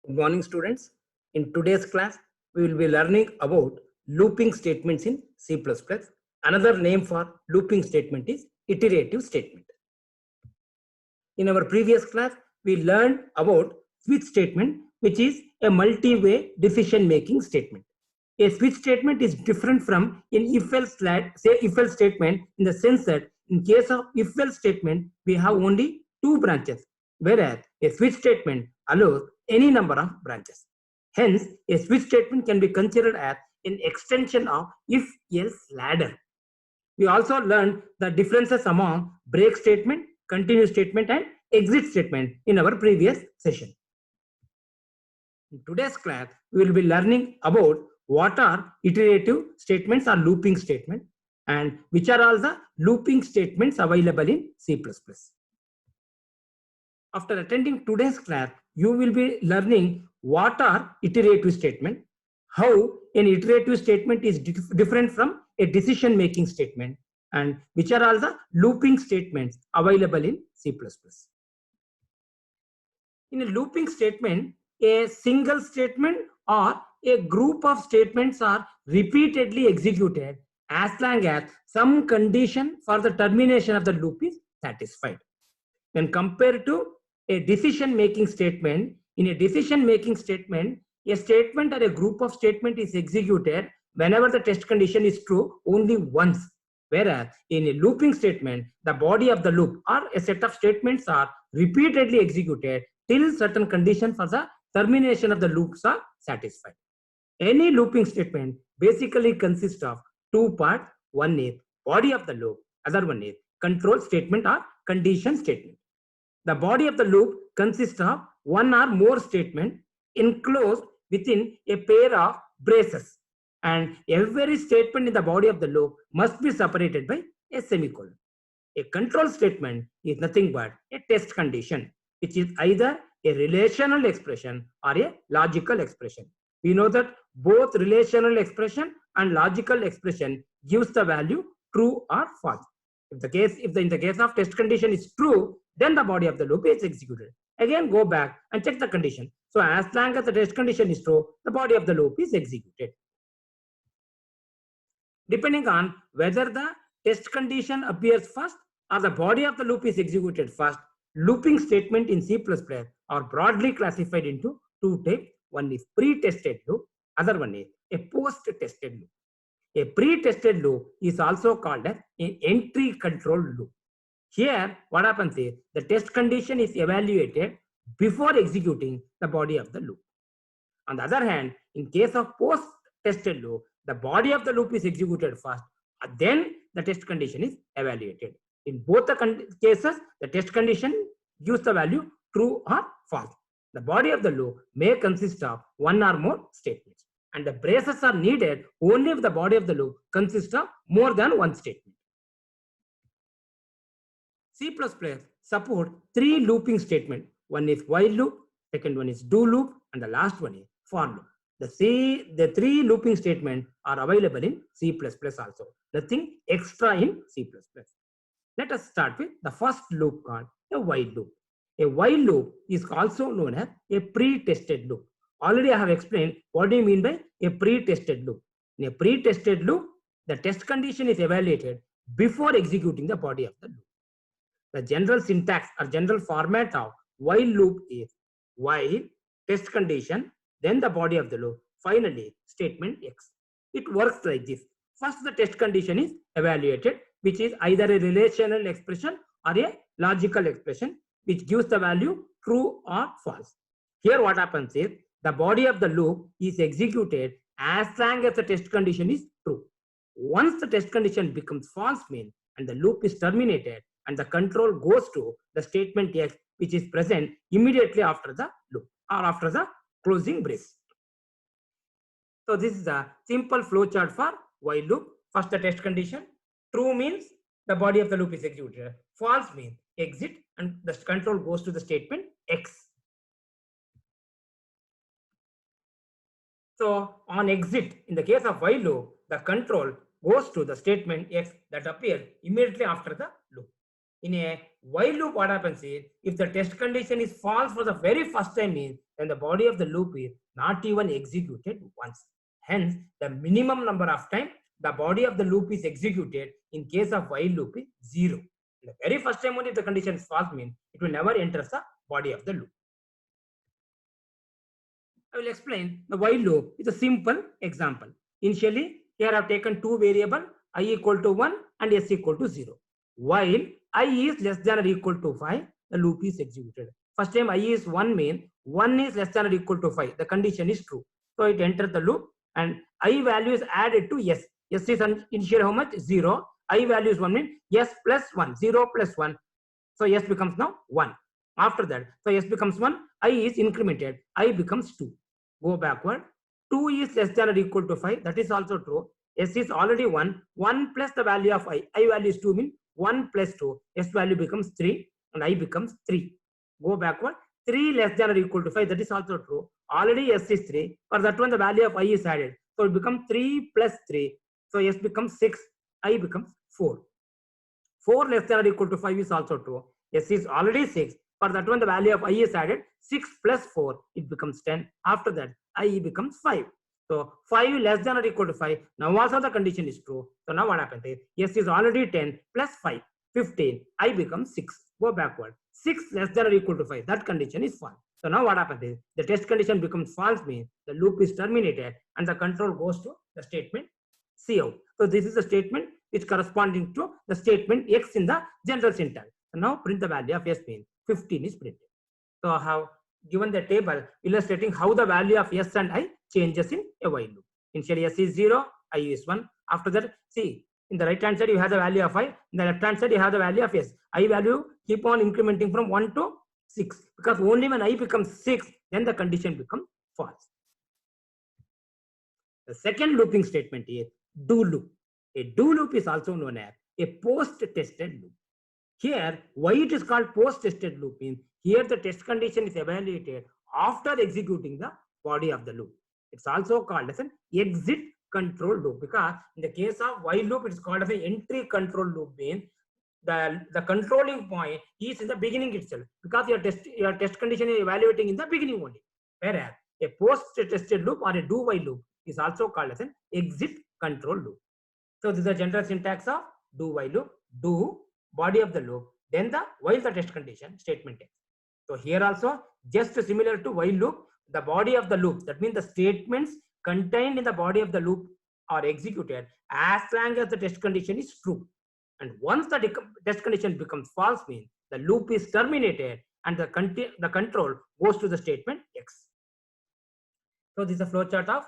Good morning, students. In today's class, we will be learning about looping statements in C++. Another name for looping statement is iterative statement. In our previous class, we learned about switch statement, which is a multi-way decision-making statement. A switch statement is different from an if-else statement in the sense that in case of if-else statement, we have only two branches, whereas a switch statement allows any number of branches. Hence, a switch statement can be considered as an extension of if-else ladder. We also learned the differences among break statement, continue statement, and exit statement in our previous session. In today's class, we will be learning about what are iterative statements or looping statements and which are all the looping statements available in C++. After attending today's class, you will be learning what are iterative statements, how an iterative statement is different from a decision-making statement, and which are all the looping statements available in C++. In a looping statement, a single statement or a group of statements are repeatedly executed as long as some condition for the termination of the loop is satisfied. When compared to a decision-making statement, in a decision-making statement, a statement or a group of statements is executed whenever the test condition is true only once. Whereas in a looping statement, the body of the loop or a set of statements are repeatedly executed till certain conditions for the termination of the loops are satisfied. Any looping statement basically consists of two parts. One is body of the loop, other one is control statement or condition statement. The body of the loop consists of one or more statements enclosed within a pair of braces, and every statement in the body of the loop must be separated by a semicolon. A control statement is nothing but a test condition, which is either a relational expression or a logical expression. We know that both relational expression and logical expression gives the value true or false. In the case of test condition is true, then the body of the loop is executed. Again, go back and check the condition. So as long as the test condition is true, the body of the loop is executed. Depending on whether the test condition appears first or the body of the loop is executed first, looping statement in C++ are broadly classified into two types. One is pre-tested loop, other one is a post-tested loop. A pre-tested loop is also called as an entry control loop. Here, what happens is the test condition is evaluated before executing the body of the loop. On the other hand, in case of post-tested loop, the body of the loop is executed first, and then the test condition is evaluated. In both the cases, the test condition gives the value true or false. The body of the loop may consist of one or more statements, and the braces are needed only if the body of the loop consists of more than one statement. C++ support three looping statements. One is while loop, second one is do loop, and the last one is for loop. The three looping statements are available in C++ also. Nothing extra in C++. Let us start with the first loop called a while loop. A while loop is also known as a pre-tested loop. Already I have explained what do you mean by a pre-tested loop. In a pre-tested loop, the test condition is evaluated before executing the body of the loop. The general syntax or general format of while loop is while, test condition, then the body of the loop, finally statement X. It works like this. First, the test condition is evaluated, which is either a relational expression or a logical expression, which gives the value true or false. Here what happens is the body of the loop is executed as long as the test condition is true. Once the test condition becomes false mean and the loop is terminated and the control goes to the statement X, which is present immediately after the loop or after the closing brace. So this is a simple flowchart for while loop. First the test condition, true means the body of the loop is executed, false means exit and the control goes to the statement X. So on exit, in the case of while loop, the control goes to the statement X that appears immediately after the loop. In a while loop, what happens is if the test condition is false for the very first time means then the body of the loop is not even executed once. Hence, the minimum number of time the body of the loop is executed in case of while loop is 0. The very first time only if the condition is false means it will never enter the body of the loop. I will explain the while loop with a simple example. Initially, here I have taken two variables I equal to 1 and s equal to 0. While I is less than or equal to 5, the loop is executed. First time I is 1 means 1 is less than or equal to 5. The condition is true. So it enters the loop and I value is added to s. S is initially how much? 0. I value is 1 means s plus 1. 0 plus 1. So s becomes now 1. After that, so s becomes 1. I is incremented. I becomes 2. Go backward. 2 is less than or equal to 5. That is also true. S is already 1. 1 plus the value of I. I value is 2 means 1 plus 2. S value becomes 3 and I becomes 3. Go backward. 3 less than or equal to 5. That is also true. Already S is 3. For that one, the value of I is added. So it becomes 3 plus 3. So S becomes 6. I becomes 4. 4 less than or equal to 5 is also true. S is already 6. For that one, the value of I is added. 6 plus 4, it becomes 10. After that, I becomes 5. So 5 less than or equal to 5. Now also the condition is true. So now what happens is S is already 10 plus 5, 15. I becomes 6. Go backward. 6 less than or equal to 5. That condition is false. So now what happens is the test condition becomes false means the loop is terminated and the control goes to the statement Cout. So this is the statement which corresponding to the statement X in the general syntax. So now print the value of S means 15 is printed. So I have given the table illustrating how the value of S and I changes in a while loop. Initially S is 0, I is 1. After that, see, in the right hand side you have the value of I, in the left hand side you have the value of S. I value keep on incrementing from 1 to 6 because only when I becomes 6 then the condition becomes false. The second looping statement is do loop. A do loop is also known as a post-tested loop. Here, why it is called post-tested loop means here the test condition is evaluated after executing the body of the loop. It's also called as an exit control loop because in the case of while loop it is called as an entry control loop means the controlling point is in the beginning itself because your test condition is evaluating in the beginning only. Whereas a post-tested loop or a do while loop is also called as an exit control loop. So this is the general syntax of do while loop. Do body of the loop, then the while the test condition statement X. So here also just similar to while loop, the body of the loop, that means the statements contained in the body of the loop are executed as long as the test condition is true. And once the test condition becomes false means the loop is terminated and the control goes to the statement X. So this is a flowchart of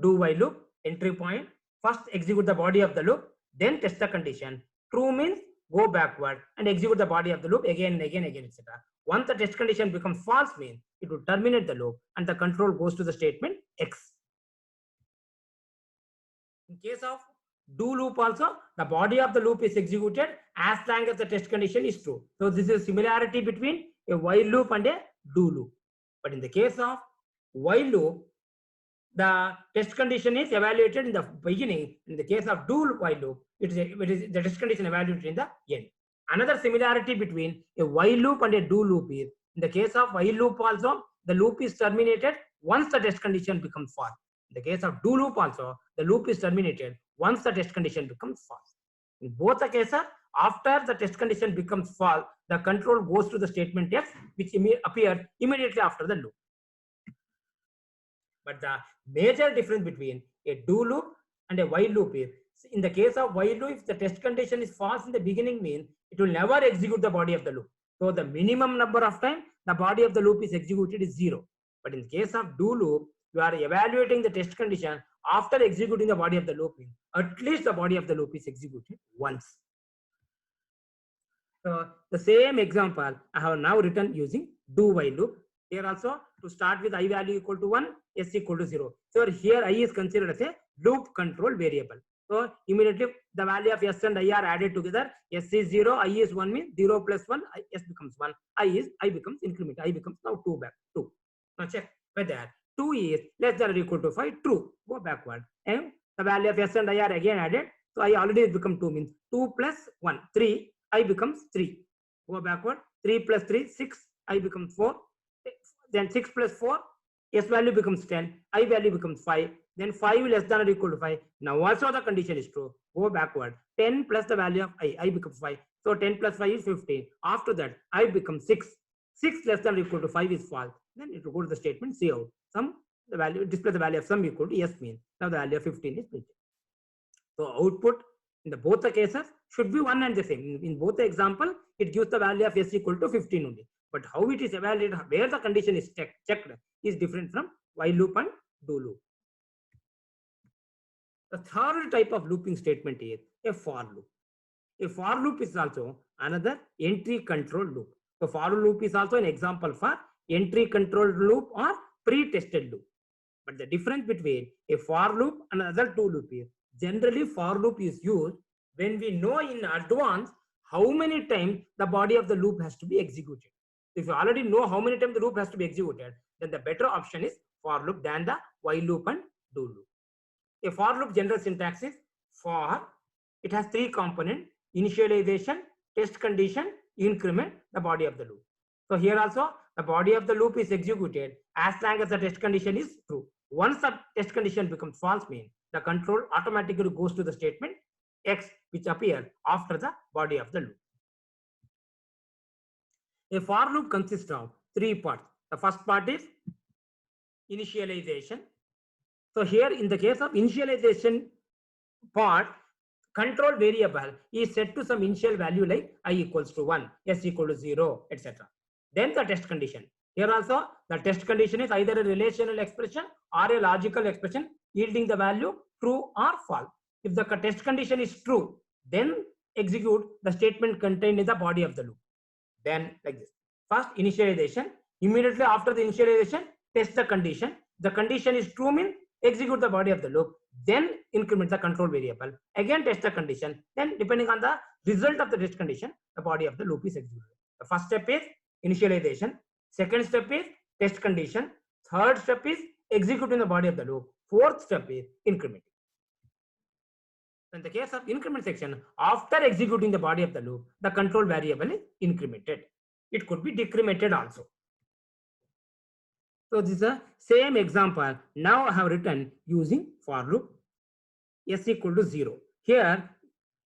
do while loop. Entry point, first execute the body of the loop, then test the condition. True means go backward and execute the body of the loop again and again, etc. Once the test condition becomes false means it will terminate the loop and the control goes to the statement X. In case of do loop also, the body of the loop is executed as long as the test condition is true. So this is a similarity between a while loop and a do loop. But in the case of while loop, the test condition is evaluated in the beginning. In the case of do while loop, it is the test condition evaluated in the end. Another similarity between a while loop and a do loop is in the case of while loop also, the loop is terminated once the test condition becomes false. In the case of do loop also, the loop is terminated once the test condition becomes false. In both the cases, after the test condition becomes false, the control goes to the statement F, which appears immediately after the loop. But the major difference between a do loop and a while loop is, in the case of while loop, if the test condition is false in the beginning means it will never execute the body of the loop. So the minimum number of time the body of the loop is executed is 0. But in the case of do loop, you are evaluating the test condition after executing the body of the loop. At least the body of the loop is executed once. So the same example I have now written using do while loop. Here also to start with I value equal to 1, S equal to 0. So here I is considered as a loop control variable. So immediately the value of S and I are added together. S is 0, I is 1 means 0 plus 1, S becomes 1. I becomes increment. I becomes now 2 back 2. Now check whether 2 is less than or equal to 5, true. Go backward. And the value of S and I are again added. So I already become 2 means 2 plus 1, 3. I becomes 3. Go backward. 3 plus 3, 6. I becomes 4. then 6 plus 4, s value becomes 10, I value becomes 5, then 5 less than or equal to 5. Now also the condition is true. Go backward. 10 plus the value of I becomes 5. So 10 plus 5 is 15. After that, I becomes 6. 6 less than or equal to 5 is false. Then it will go to the statement see out. Sum, the value, display the value of sum equal to yes means. Now the value of 15 is printed. So output in the both the cases should be one and the same. In both the example, it gives the value of s equal to 15 only. But how it is evaluated, where the condition is checked is different from while loop and do loop. The third type of looping statement is a for loop. A for loop is also another entry control loop. So for loop is also an example for entry control loop or pre-tested loop. But the difference between a for loop and another two loop is generally for loop is used when we know in advance how many times the body of the loop has to be executed. If you already know how many times the loop has to be executed, then the better option is for loop than the while loop and do loop. A for loop general syntax is for, it has three components: initialization, test condition, increment the body of the loop. So here also the body of the loop is executed as long as the test condition is true. Once the test condition becomes false, means the control automatically goes to the statement X, which appears after the body of the loop. A for loop consists of three parts. The first part is initialization. So here in the case of initialization part, control variable is set to some initial value like I equals to 1, s equal to 0, etc. Then the test condition. Here also the test condition is either a relational expression or a logical expression yielding the value true or false. If the test condition is true, then execute the statement contained in the body of the loop. Then like this. First initialization. Immediately after the initialization, test the condition. The condition is true, means execute the body of the loop. Then increment the control variable. Again test the condition. Then depending on the result of the test condition, the body of the loop is executed. The first step is initialization. Second step is test condition. Third step is executing the body of the loop. Fourth step is incrementing. In the case of increment section, after executing the body of the loop, the control variable is incremented. It could be decremented also. So this is the same example. Now I have written using for loop s equal to 0. Here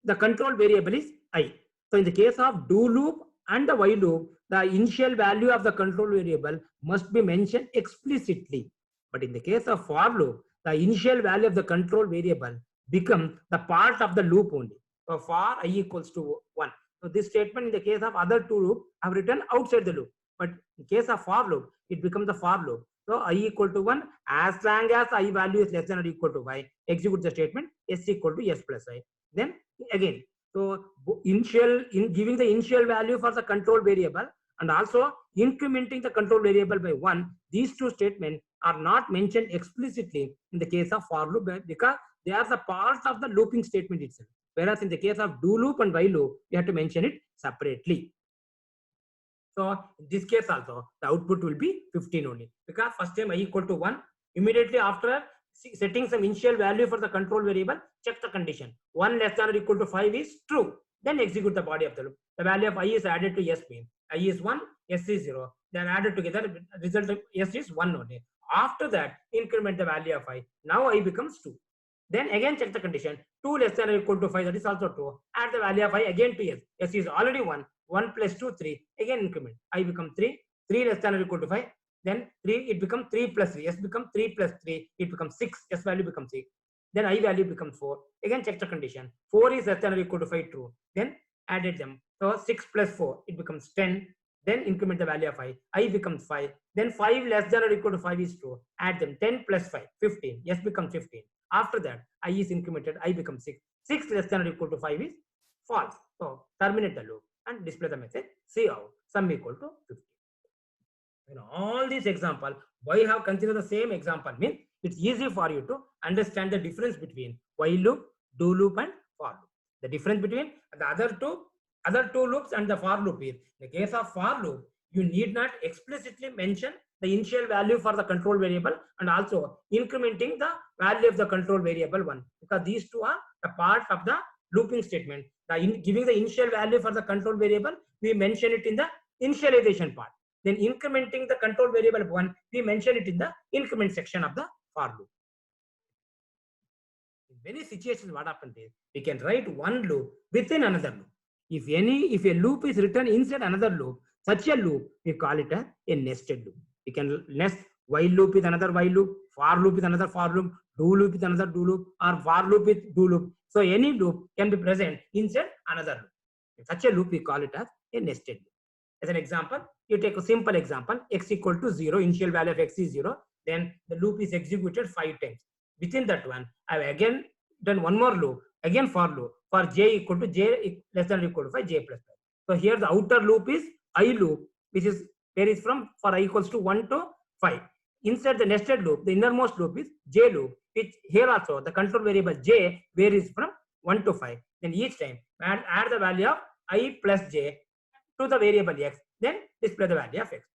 the control variable is I. So in the case of do loop and the while loop, the initial value of the control variable must be mentioned explicitly. But in the case of for loop, the initial value of the control variable becomes the part of the loop only. So for I equals to 1. So this statement in the case of other two loop I have written outside the loop. But in case of for loop, it becomes the for loop. So I equal to 1, as long as I value is less than or equal to y, execute the statement s equal to s plus I. Then again, so giving the initial value for the control variable and also incrementing the control variable by 1, these two statements are not mentioned explicitly in the case of for loop because they are the part of the looping statement itself. Whereas in the case of do loop and while loop, you have to mention it separately. So in this case also, the output will be 15 only because first time I equal to 1. Immediately after setting some initial value for the control variable, check the condition. 1 less than or equal to 5 is true. Then execute the body of the loop. The value of I is added to s means I is 1, s is 0. They are added together. Result of s is 1 only. After that, increment the value of I. Now I becomes 2. Then again check the condition. 2 less than or equal to 5, that is also true. Add the value of I again to s. S is already 1. 1 plus 2, 3. Again increment. I become 3. 3 less than or equal to 5. Then 3, it becomes 3 plus 3. S becomes 3 plus 3. It becomes 6. S value becomes 6. Then I value becomes 4. Again check the condition. 4 is less than or equal to 5, true. Then added them. So 6 plus 4, it becomes 10. Then increment the value of I. I becomes 5. Then 5 less than or equal to 5 is true. Add them. 10 plus 5, 15. S becomes 15. After that, I is incremented. I becomes 6. 6 less than or equal to 5 is false. So terminate the loop and display the message see out sum equal to 50. In all these examples, why you have considered the same example means it's easy for you to understand the difference between while loop, do loop, and for loop. The difference between the other two loops and the for loop is, in the case of for loop, you need not explicitly mention the initial value for the control variable and also incrementing the value of the control variable 1, because these two are the part of the looping statement. Giving the initial value for the control variable, we mention it in the initialization part. then incrementing the control variable 1, we mention it in the increment section of the for loop. In many situations, what happens is we can write one loop within another loop. If a loop is written inside another loop, such a loop we call it a nested loop. We can nest while loop with another while loop, for loop with another for loop, do loop with another do loop, or for loop with do loop. So any loop can be present inside another loop. In such a loop we call it as a nested loop. As an example, you take a simple example, x equal to 0, initial value of x is 0, then the loop is executed 5 times. Within that one, I have again done one more loop, again for loop, for j equal to j less than or equal to 5, j plus 5. So here the outer loop is I loop, which is varies from for I equals to 1 to 5. Inside the nested loop, the innermost loop is j loop, which here also the control variable j varies from 1 to 5. Then each time add the value of I plus j to the variable x, then display the value of x.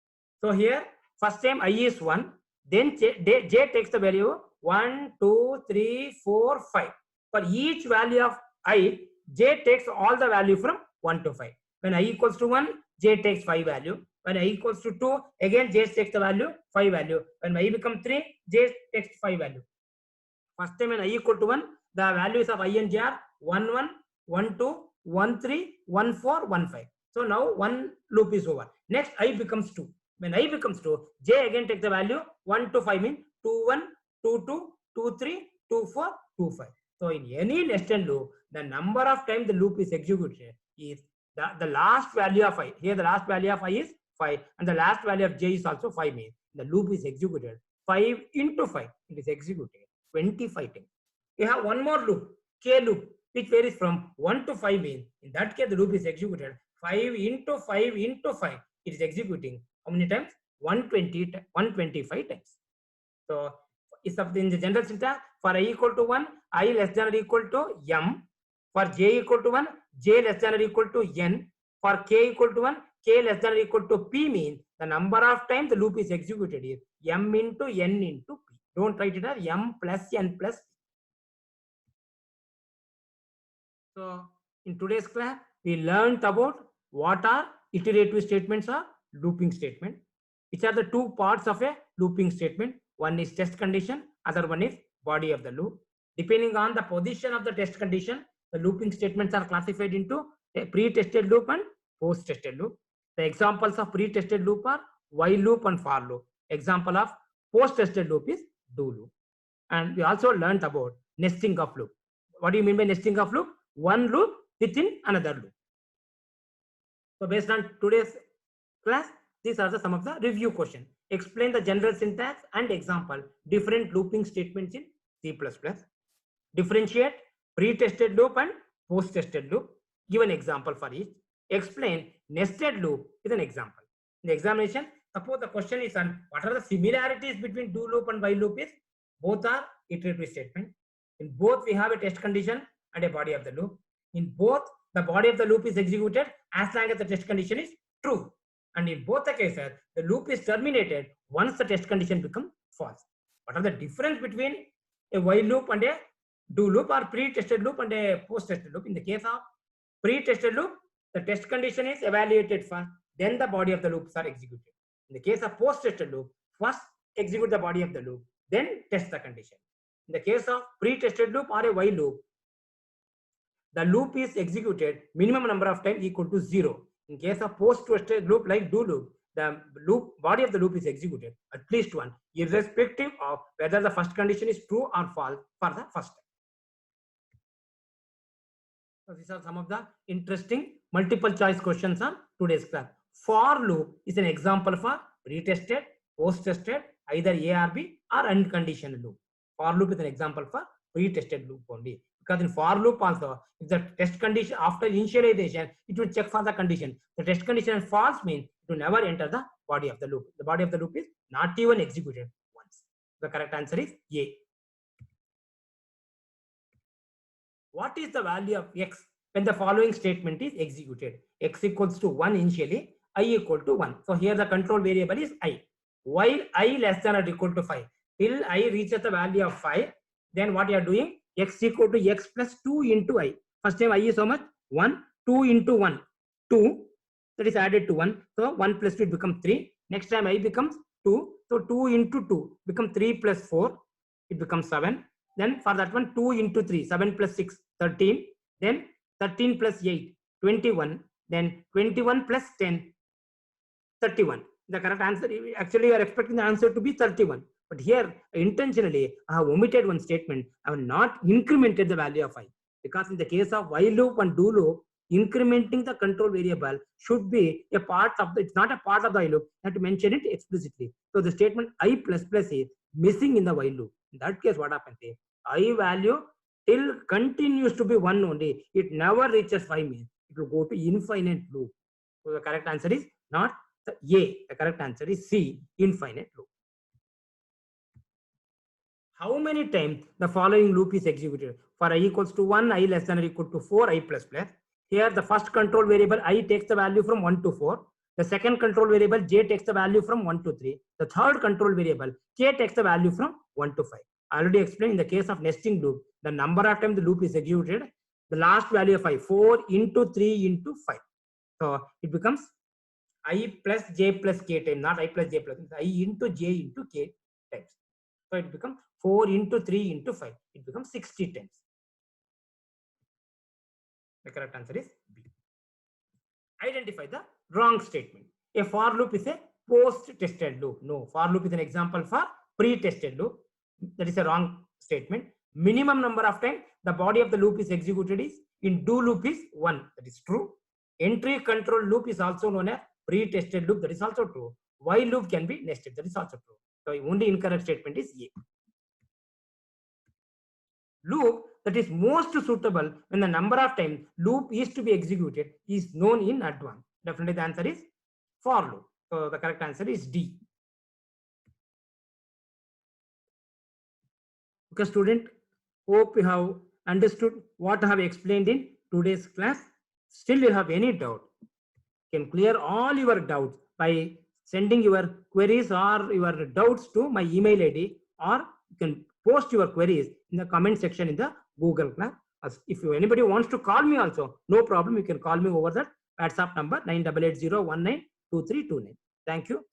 So here first time I is 1, then j takes the value 1, 2, 3, 4, 5. For each value of I, j takes all the value from 1 to 5. When I equals to 1, j takes 5 value. When I equals to 2, again j takes the value 5 value. When I become 3, j takes 5 value. First time when I equal to 1, the values of I and j are 1, 1, 1, 2, 1, 3, 1, 4, 1, 5. So now one loop is over. Next I becomes 2. When I becomes 2, j again takes the value 1 to 5 means 2, 1, 2, 2, 2, 3, 2, 4, 2, 5. So in any nested loop, the number of times the loop is executed is the last value of I. Here the last value of I is 5 and the last value of j is also 5 means the loop is executed 5 into 5. It is executed 25 times. We have one more loop, k loop, which varies from 1 to 5 means in that case the loop is executed 5 into 5 into 5. It is executing how many times? 125 times. So is in the general syntax, for I equal to 1, I less than or equal to m. For j equal to 1, j less than or equal to n. For k equal to 1, k less than or equal to p means the number of times the loop is executed is m into n into p. Don't write it as m plus n plus p. So in today's class, we learned about what are iterative statements or looping statement. Which are the two parts of a looping statement. One is test condition, other one is body of the loop. Depending on the position of the test condition, the looping statements are classified into a pre-tested loop and post-tested loop. The examples of pre-tested loop are while loop and for loop. Example of post-tested loop is do loop. And we also learned about nesting of loop. What do you mean by nesting of loop? One loop within another loop. So based on today's class, these are some of the review questions. Explain the general syntax and example different looping statements in C++. Differentiate pre-tested loop and post-tested loop. Give an example for each. Explain nested loop with an example. In the examination, suppose the question is on what are the similarities between do loop and while loop is. Both are iterative statement. In both we have a test condition and a body of the loop. In both the body of the loop is executed as long as the test condition is true. And in both the cases, the loop is terminated once the test condition becomes false. What are the difference between a while loop and a do loop or pre-tested loop and a post-tested loop? In the case of pre-tested loop, the test condition is evaluated first, then the body of the loops are executed. In the case of post-tested loop, first execute the body of the loop, then test the condition. In the case of pre-tested loop or a while loop, the loop is executed minimum number of times equal to 0. In case of post-tested loop like do loop, the loop body of the loop is executed at least one, irrespective of whether the first condition is true or false for the first time. So these are some of the interesting multiple choice questions on today's class. For loop is an example for pre-tested, post-tested, either A or B or unconditional loop. For loop is an example for pre-tested loop only. Because in for loop also, if the test condition after initialization, it will check for the condition. The test condition is false means it will never enter the body of the loop. The body of the loop is not even executed once. The correct answer is A. What is the value of x when the following statement is executed? X equals to 1 initially, I equal to 1. So here the control variable is I. While I less than or equal to 5, till I reaches the value of 5, then what you are doing? X equal to x plus 2 into I. First time I is how much? 1. 2 into 1. 2. That is added to 1. So 1 plus 2 becomes 3. Next time I becomes 2. So 2 into 2 become 3 plus 4. It becomes 7. Then for that one, 2 into 3, 7 plus 6, 13. Then 13 plus 8, 21. Then 21 plus 10, 31. The correct answer, actually you are expecting the answer to be 31. But here, intentionally, I have omitted one statement. I have not incremented the value of I. Because in the case of while loop and do loop, incrementing the control variable should be a part of the, it's not a part of the while loop. You have to mention it explicitly. So the statement I plus plus is missing in the while loop. In that case, what happens is I value till continues to be 1 only. It never reaches 5 means it will go to infinite loop. So the correct answer is not the A. The correct answer is C, infinite loop. How many times the following loop is executed? For I equals to 1, I less than or equal to 4, I plus plus. Here the first control variable I takes the value from 1 to 4. The second control variable J takes the value from 1 to 3. The third control variable K takes the value from 1 to 5. I already explained in the case of nesting loop, the number of times the loop is executed, the last value of 5, 4 into 3 into 5. So it becomes I plus J plus K times, not I plus J plus I into J into K times. So it becomes 4 into 3 into 5. It becomes 60 times. The correct answer is B. Identify the wrong statement. A for loop is a post-tested loop. No, for loop is an example for pre-tested loop. That is a wrong statement. Minimum number of times the body of the loop is executed is in do loop is 1. That is true. Entry control loop is also known as pre-tested loop. That is also true. While loop can be nested. That is also true. So only incorrect statement is A. Loop that is most suitable when the number of times loop is to be executed is known in advance. Definitely the answer is for loop. So the correct answer is D. Okay, student, hope you have understood what I have explained in today's class. Still you have any doubt, you can clear all your doubts by sending your queries or your doubts to my email ID, or you can post your queries in the comment section in the Google class. If anybody wants to call me also, no problem, you can call me over that WhatsApp number 9880192329. Thank you.